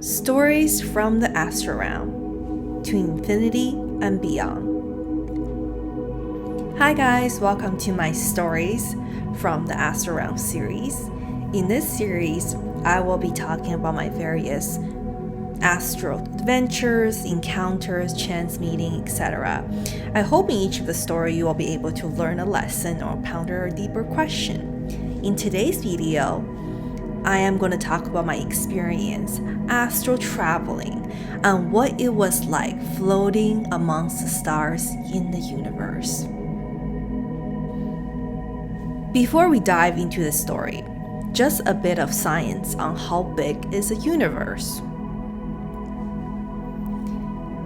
Stories from the Astral Realm to infinity and beyond. Hi guys, welcome to my Stories from the Astral Realm series. In this series, I will be talking about my various astral adventures, encounters, chance meeting, etc. I hope in each of the story you will be able to learn a lesson or ponder a deeper question. In today's video, I am going to talk about my experience astral traveling and what it was like floating amongst the stars in the universe. Before we dive into the story, just a bit of science on how big is the universe.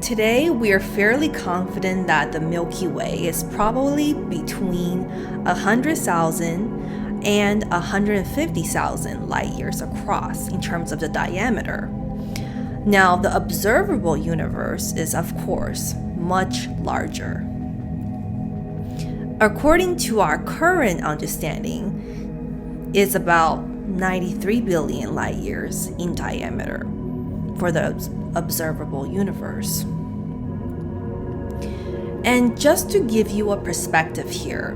Today, we are fairly confident that the Milky Way is probably between 100,000 and 150,000 light years across in terms of the diameter. Now, the observable universe is, of course, much larger. According to our current understanding, it's about 93 billion light years in diameter for the observable universe. And just to give you a perspective here,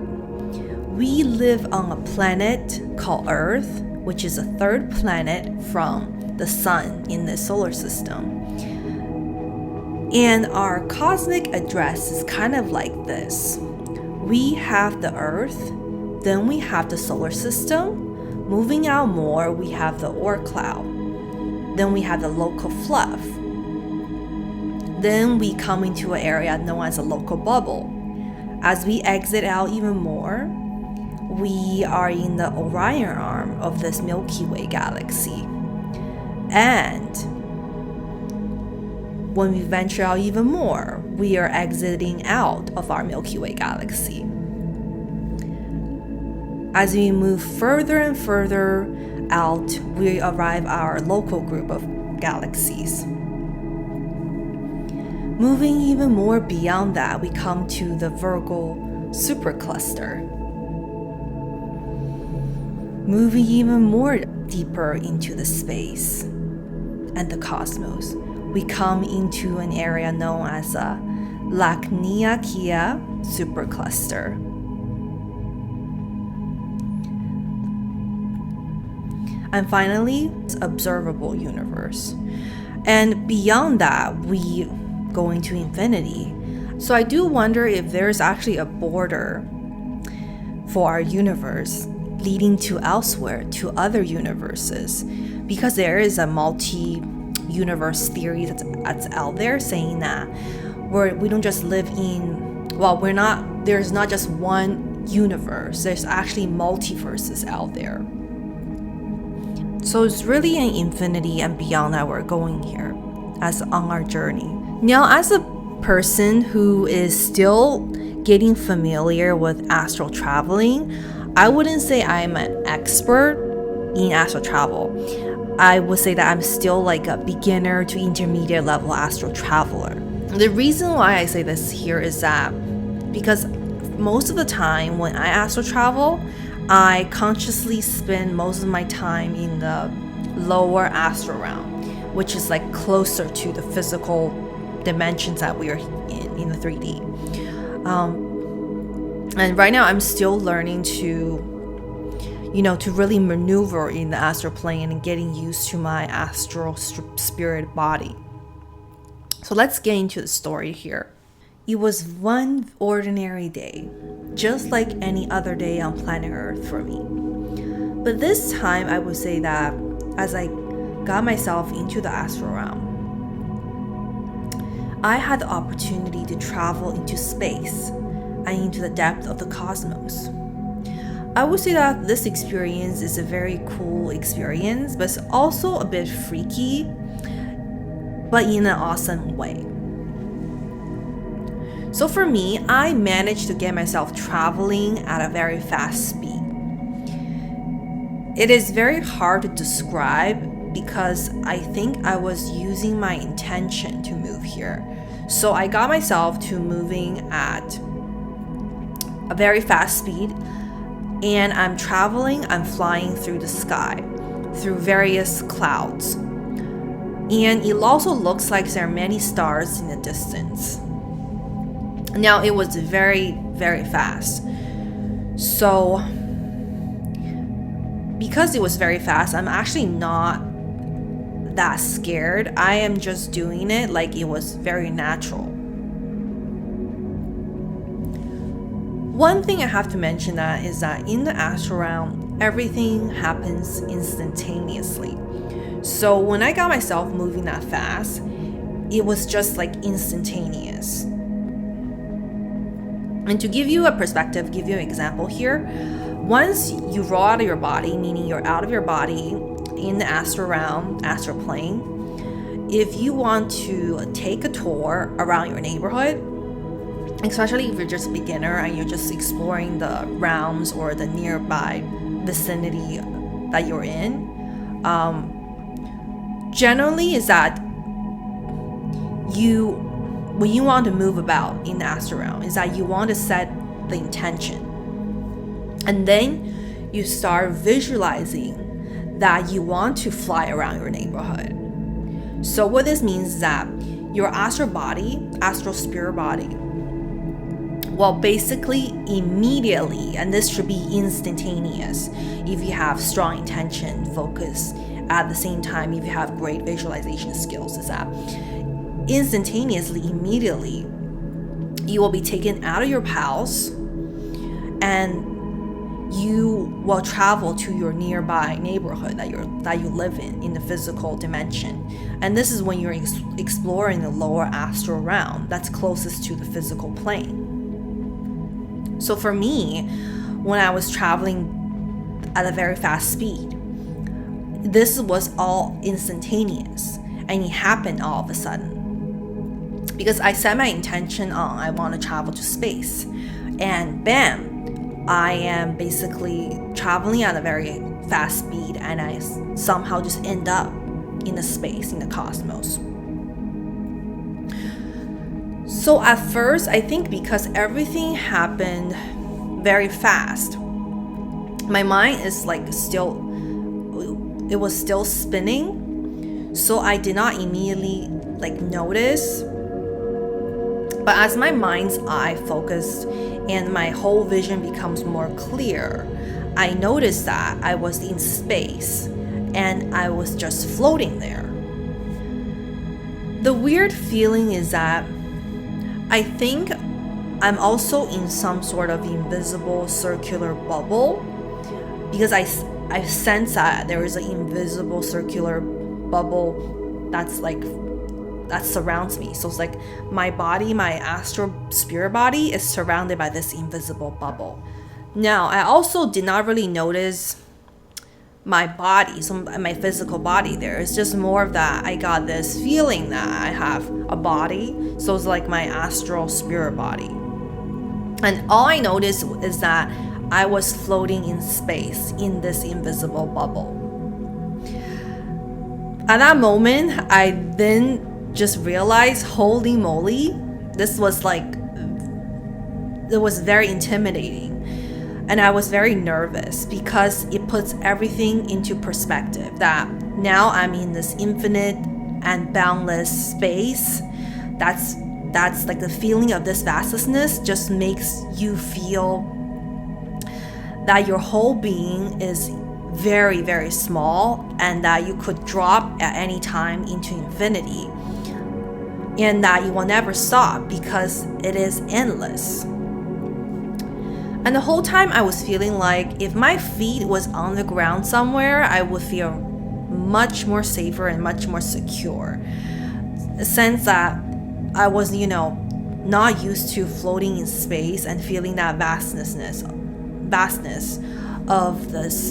we live on a planet called Earth, which is the third planet from the sun in the solar system. And our cosmic address is kind of like this. We have the Earth, then we have the solar system. Moving out more, we have the Oort cloud. Then we have the local fluff. Then we come into an area known as a local bubble. As we exit out even more, we are in the Orion arm of this Milky Way galaxy. And when we venture out even more, we are exiting out of our Milky Way galaxy. As we move further and further out, we arrive at our local group of galaxies. Moving even more beyond that, we come to the Virgo supercluster. Moving even more deeper into the space and the cosmos, we come into an area known as a Lagniakia supercluster. And finally, observable universe. And beyond that, we go into infinity. So I do wonder if there's actually a border for our universe leading to elsewhere, to other universes, because there is a multi-universe theory that's out there saying that we don't just live in, there's not just one universe, there's actually multiverses out there. So it's really an infinity and beyond that we're going here as on our journey. Now, as a person who is still getting familiar with astral traveling, I wouldn't say I'm an expert in astral travel. I would say that I'm still like a beginner to intermediate level astral traveler. The reason why I say this here is that because most of the time when I astral travel, I consciously spend most of my time in the lower astral realm, which is like closer to the physical dimensions that we are in the 3D. And right now I'm still learning to really maneuver in the astral plane and getting used to my astral spirit body. So let's get into the story here. It was one ordinary day, just like any other day on planet Earth for me. But this time I would say that as I got myself into the astral realm, I had the opportunity to travel into space and into the depth of the cosmos. I would say that this experience is a very cool experience, but it's also a bit freaky, but in an awesome way. So for me, I managed to get myself traveling at a very fast speed. It is very hard to describe because I think I was using my intention to move here. So I got myself to moving at a very fast speed, and I'm flying through the sky, through various clouds. And it also looks like there are many stars in the distance. Now, it was very, very fast. So, because it was very fast, I'm actually not that scared. I am just doing it like it was very natural. One thing I have to mention that is that in the astral realm, everything happens instantaneously. So when I got myself moving that fast, it was just like instantaneous. And to give you a perspective, give you an example here, once you roll out of your body, meaning you're out of your body in the astral realm, astral plane, if you want to take a tour around your neighborhood, especially if you're just a beginner and you're just exploring the realms or the nearby vicinity that you're in, generally is that when you want to move about in the astral realm, is that you want to set the intention. And then you start visualizing that you want to fly around your neighborhood. So what this means is that your astral body, astral spirit body, well, basically immediately, and this should be instantaneous if you have strong intention, focus, at the same time if you have great visualization skills, is that instantaneously, immediately, you will be taken out of your house and you will travel to your nearby neighborhood that you live in the physical dimension. And this is when you're exploring the lower astral realm that's closest to the physical plane. So for me, when I was traveling at a very fast speed, this was all instantaneous and it happened all of a sudden. Because I set my intention on I want to travel to space, and bam, I am basically traveling at a very fast speed, and I somehow just end up in the space, in the cosmos. So at first, I think because everything happened very fast, my mind is it was still spinning, so I did not immediately notice. But as my mind's eye focused and my whole vision becomes more clear, I noticed that I was in space and I was just floating there. The weird feeling is that I think I'm also in some sort of invisible circular bubble, because I sense that there is an invisible circular bubble that surrounds me. So it's like my body, my astral spirit body is surrounded by this invisible bubble. Now, I also did not really notice my body, so my physical body there. It's just more of that I got this feeling that I have a body, so it's like my astral spirit body. And all I noticed is that I was floating in space in this invisible bubble. At that moment, I then just realized, holy moly, this was it was very intimidating. And I was very nervous because it puts everything into perspective, that now I'm in this infinite and boundless space. That's like the feeling of this vastness just makes you feel that your whole being is very, very small, and that you could drop at any time into infinity, and that you will never stop because it is endless. And the whole time I was feeling like if my feet was on the ground somewhere, I would feel much more safer and much more secure. A sense that I was, not used to floating in space and feeling that vastness of this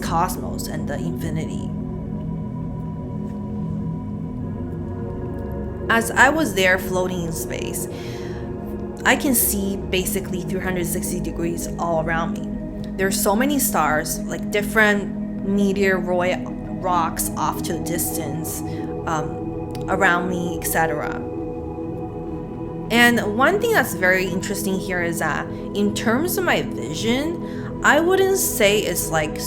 cosmos and the infinity. As I was there floating in space, I can see basically 360 degrees all around me. There's so many stars, like different meteoroid rocks off to the distance, around me, etc. And one thing that's very interesting here is that in terms of my vision, I wouldn't say it's like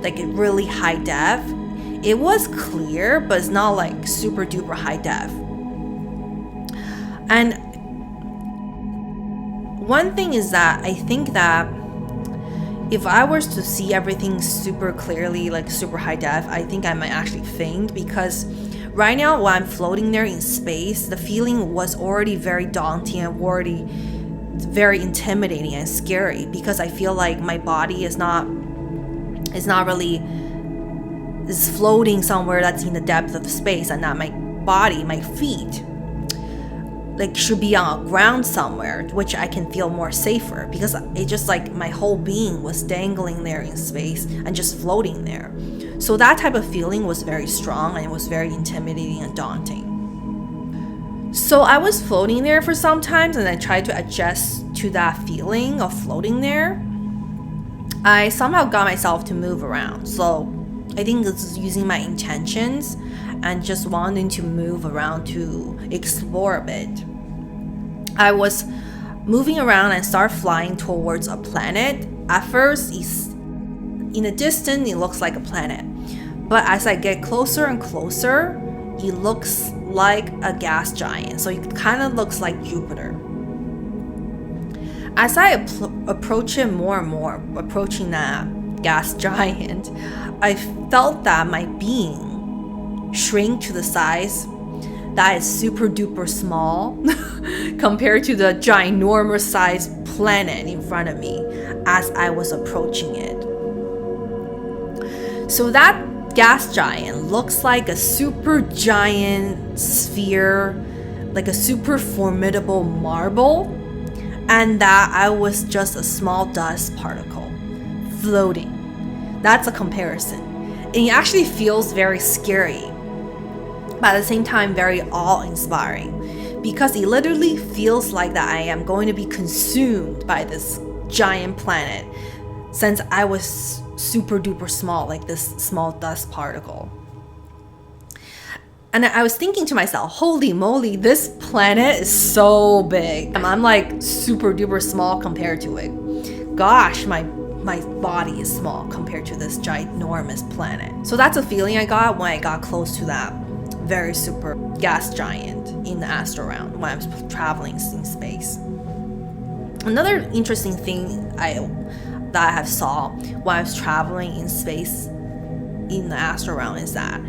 really high def. It was clear, but it's not like super duper high def. And one thing is that I think that if I was to see everything super clearly, like super high def, I think I might actually faint, because right now while I'm floating there in space, the feeling was already very daunting and already very intimidating and scary, because I feel like my body is floating somewhere that's in the depth of space, and that my body, my feet, like should be on a ground somewhere, which I can feel more safer, because it just like my whole being was dangling there in space and just floating there. So that type of feeling was very strong, and it was very intimidating and daunting. So I was floating there for some time, and I tried to adjust to that feeling of floating there. I somehow got myself to move around. So I think it's using my intentions and just wanting to move around to explore a bit. I was moving around and start flying towards a planet. At first, in the distance, it looks like a planet. But as I get closer and closer, it looks like a gas giant. So it kind of looks like Jupiter. As I approach it more and more, approaching that gas giant, I felt that my being shrink to the size that is super duper small compared to the ginormous size planet in front of me as I was approaching it. So that gas giant looks like a super giant sphere, like a super formidable marble, and that I was just a small dust particle floating. That's a comparison. And it actually feels very scary, but at the same time very awe-inspiring, because it literally feels like that I am going to be consumed by this giant planet, since I was super duper small, like this small dust particle. And I was thinking to myself, holy moly, this planet is so big. I'm like super duper small compared to it. Gosh, my body is small compared to this ginormous planet. So that's a feeling I got when I got close to that very super gas giant in the astral realm when I was traveling in space. Another interesting thing that I have saw when I was traveling in space in the astral realm is that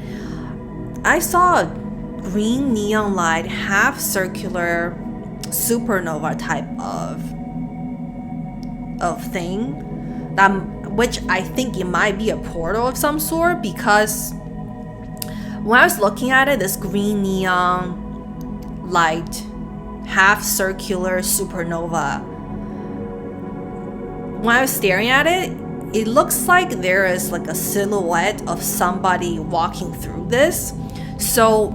I saw a green neon light, half circular supernova type of thing, which I think it might be a portal of some sort, because when I was looking at it, this green neon light, half circular supernova, when I was staring at it, it looks like there is like a silhouette of somebody walking through this. So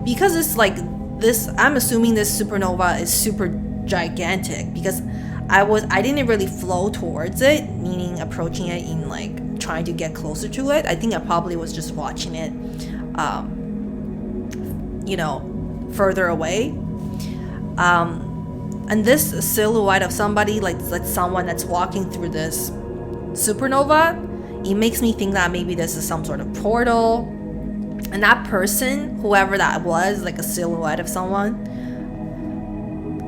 because it's like this, I'm assuming this supernova is super gigantic, because I didn't really flow towards it, meaning approaching it in like trying to get closer to it. I think I probably was just watching it further away. And this silhouette of somebody, like someone that's walking through this supernova, it makes me think that maybe this is some sort of portal. And that person, whoever that was, like a silhouette of someone,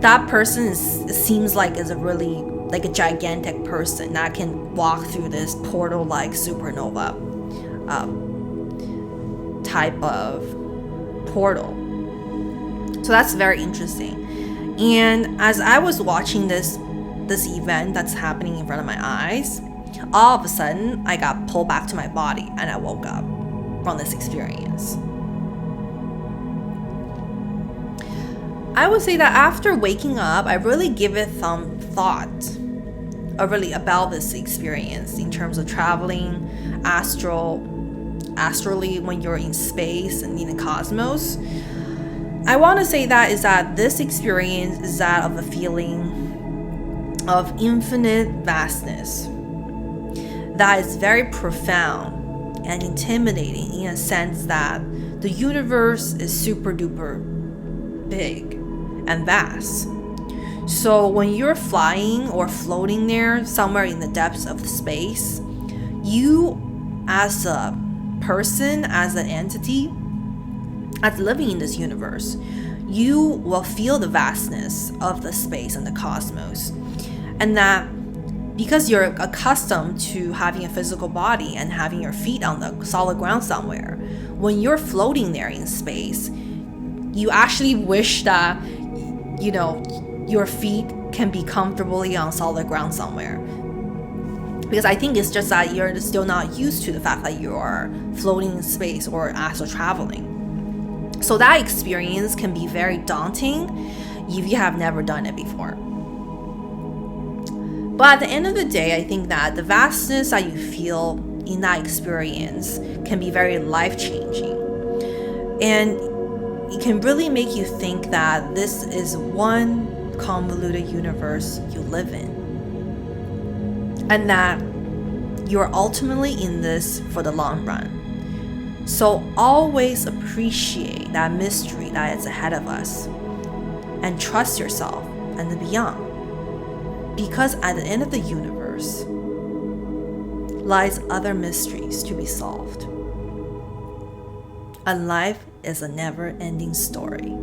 that person seems like is a really like a gigantic person that can walk through this portal-like supernova type of portal. So that's very interesting. And as I was watching this event that's happening in front of my eyes, all of a sudden I got pulled back to my body and I woke up from this experience. I would say that after waking up, I really give it some thought really about this experience in terms of traveling astrally when you're in space and in the cosmos. I want to say that this experience is that of a feeling of infinite vastness that is very profound and intimidating, in a sense that the universe is super duper big and vast. So when you're flying or floating there somewhere in the depths of space, you as a person, as an entity, as living in this universe, you will feel the vastness of the space and the cosmos. And that because you're accustomed to having a physical body and having your feet on the solid ground somewhere, when you're floating there in space, you actually wish that, you know, your feet can be comfortably on solid ground somewhere. Because I think it's just that you're still not used to the fact that you are floating in space or astral traveling. So that experience can be very daunting if you have never done it before. But at the end of the day, I think that the vastness that you feel in that experience can be very life-changing. And it can really make you think that this is one convoluted universe you live in. And that you're ultimately in this for the long run. So always appreciate that mystery that is ahead of us and trust yourself and the beyond. Because at the end of the universe lies other mysteries to be solved. And life is a never-ending story.